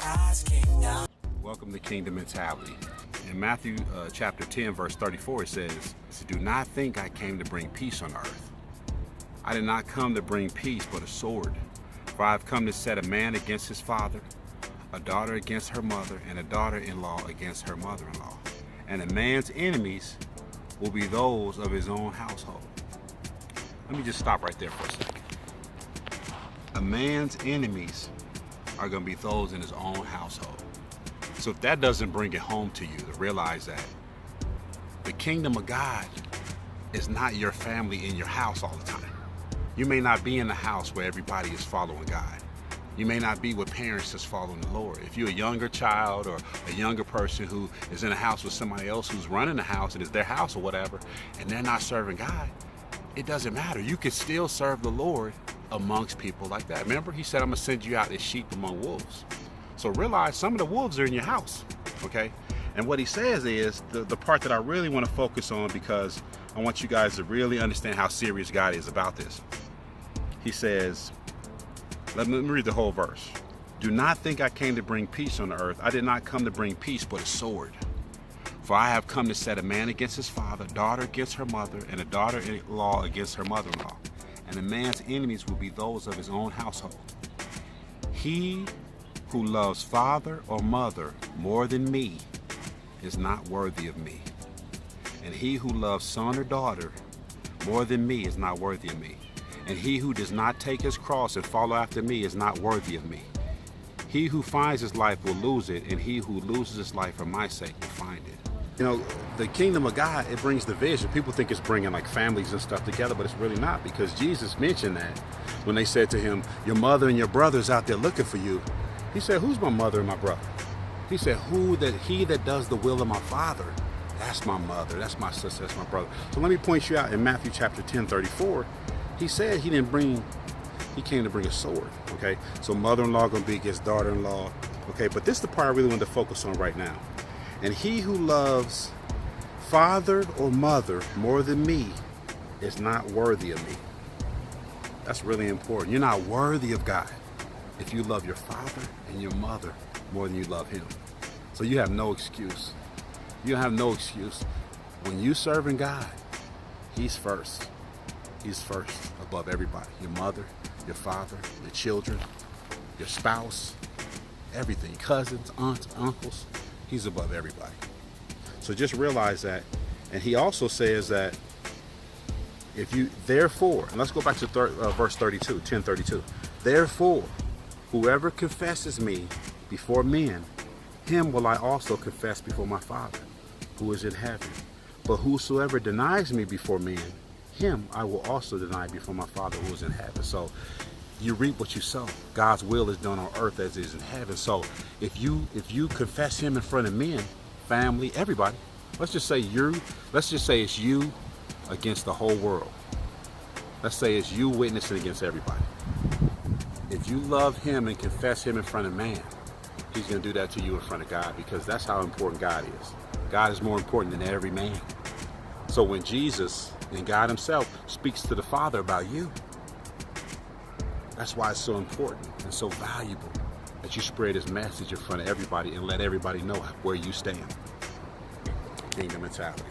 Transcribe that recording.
God's kingdom. Welcome to Kingdom Mentality. In Matthew chapter 10, verse 34, it says, "Do not think I came to bring peace on earth. I did not come to bring peace, but a sword. For I have come to set a man against his father, a daughter against her mother, and a daughter-in-law against her mother-in-law. And a man's enemies will be those of his own household." Let me just stop right there for a second. A man's enemies are going to be those in his own household. So if that doesn't bring it home to you, to realize that the kingdom of God is not your family in your house all the time. You may not be in the house where everybody is following God. You may not be with parents that's following the Lord. If you're a younger child or a younger person who is in a house with somebody else who's running the house and it's their house or whatever, and they're not serving God, it doesn't matter. You can still serve the Lord amongst people like that. Remember, he said, "I'm going to send you out as sheep among wolves." So realize some of the wolves are in your house, okay? And what he says is, the part that I really want to focus on, because I want you guys to really understand how serious God is about this. He says, let me read the whole verse. "Do not think I came to bring peace on the earth. I did not come to bring peace, but a sword. For I have come to set a man against his father, a daughter against her mother, and a daughter-in-law against her mother-in-law. And a man's enemies will be those of his own household. He who loves father or mother more than me is not worthy of me. And he who loves son or daughter more than me is not worthy of me. And he who does not take his cross and follow after me is not worthy of me. He who finds his life will lose it, and he who loses his life for my sake will find it." You know, the kingdom of God, it brings division. People think it's bringing like families and stuff together, but it's really not, because Jesus mentioned that when they said to him, "Your mother and your brothers out there looking for you." He said, "Who's my mother and my brother?" He said, "He that does the will of my Father, that's my mother, that's my sister, that's my brother." So let me point you out in Matthew chapter 10, 34. He said he came to bring a sword, okay? So mother-in-law gonna be against daughter-in-law, okay? But this is the part I really want to focus on right now. "And he who loves father or mother more than me is not worthy of me." That's really important. You're not worthy of God if you love your father and your mother more than you love him. So you have no excuse. You have no excuse. When you serving God, he's first. He's first above everybody. Your mother, your father, your children, your spouse, everything. Cousins, aunts, uncles. He's above everybody. So just realize that. And he also says that if you, therefore, and let's go back to verse 32, 10:32. "Therefore, whoever confesses me before men, him will I also confess before my Father who is in heaven. But whosoever denies me before men, him I will also deny before my Father who is in heaven." So you reap what you sow. God's will is done on earth as it is in heaven. So if you confess him in front of men, family, everybody, let's just say it's you against the whole world. Let's say it's you witnessing against everybody. If you love him and confess him in front of man, he's going to do that to you in front of God, because that's how important God is. God is more important than every man. So when Jesus and God himself speaks to the Father about you, that's why it's so important and so valuable that you spread his message in front of everybody and let everybody know where you stand. Kingdom mentality.